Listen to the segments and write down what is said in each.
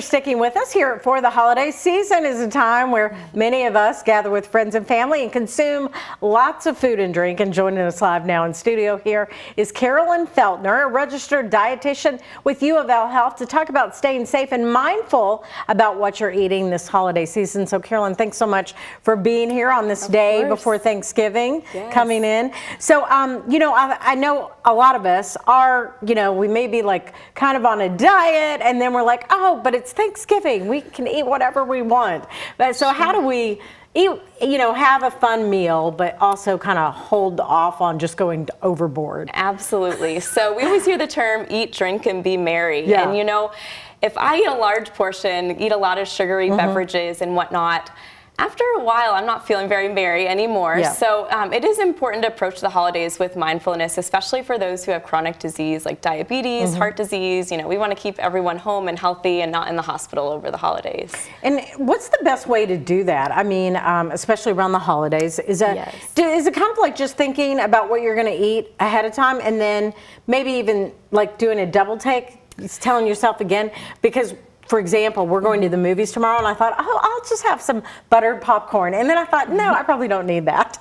Sticking with us here for the holiday season is a time where many of us gather with friends and family and consume lots of food and drink. And joining us live now in studio here is Carolyn Feltner, a registered dietitian with UofL Health, to talk about staying safe and mindful about what you're eating this holiday season. So Carolyn, thanks so much for being here on this day before Thanksgiving coming in. So, I know a lot of us are, we may be like kind of on a diet and then we're like, oh, but it's Thanksgiving, we can eat whatever we want. But so how do we eat, have a fun meal, but also kind of hold off on just going overboard? Absolutely. So we always hear the term eat, drink, and be merry. Yeah. And if I eat a large portion, eat a lot of sugary beverages and whatnot, after a while, I'm not feeling very merry anymore. Yeah. So it is important to approach the holidays with mindfulness, especially for those who have chronic disease like diabetes, heart disease. We want to keep everyone home and healthy and not in the hospital over the holidays. And what's the best way to do that? I mean, especially around the holidays, is it kind of like just thinking about what you're going to eat ahead of time and then maybe even like doing a double take, telling yourself again, because for example, we're going to the movies tomorrow, and I thought, oh, I'll just have some buttered popcorn. And then I thought, no, I probably don't need that.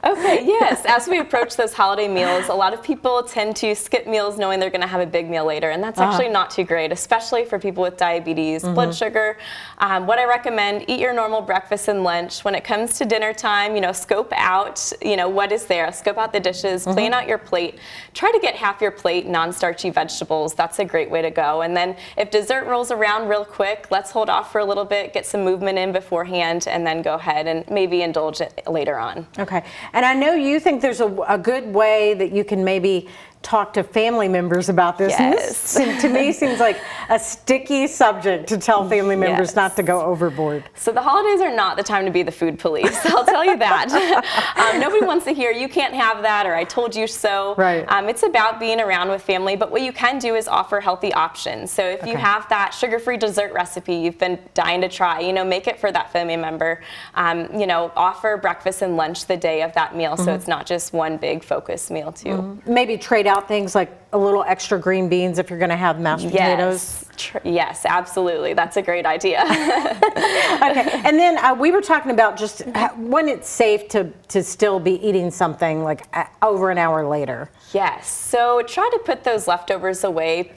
Okay, yes. As we approach those holiday meals, a lot of people tend to skip meals knowing they're going to have a big meal later, and that's actually not too great, especially for people with diabetes, blood sugar. What I recommend, eat your normal breakfast and lunch. When it comes to dinner time, scope out, what is there. Scope out the dishes, plan out your plate. Try to get half your plate non-starchy vegetables. That's a great way to go. And then if dessert rolls around real quick, let's hold off for a little bit, get some movement in beforehand, and then go ahead and maybe indulge it later on. Okay. And I know you think there's a good way that you can maybe talk to family members about this. Yes. And this, to me, seems like a sticky subject to tell family members not to go overboard. So the holidays are not the time to be the food police. I'll tell you that. Nobody wants to hear, you can't have that, or I told you so. Right. It's about being around with family, but what you can do is offer healthy options. So if you have that sugar-free dessert recipe you've been dying to try, make it for that family member. Offer breakfast and lunch the day of that meal, so it's not just one big focus meal too. Maybe trade out things like a little extra green beans if you're going to have mashed potatoes. Yes, absolutely. That's a great idea. Okay, and then we were talking about just when it's safe to still be eating something like over an hour later. Yes, so try to put those leftovers away,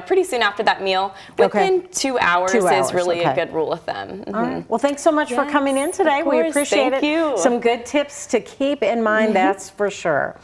pretty soon after that meal. Within 2 hours, is really a good rule of thumb. All right. Well, thanks so much for coming in today. We appreciate it. Thank you. Some good tips to keep in mind, that's for sure.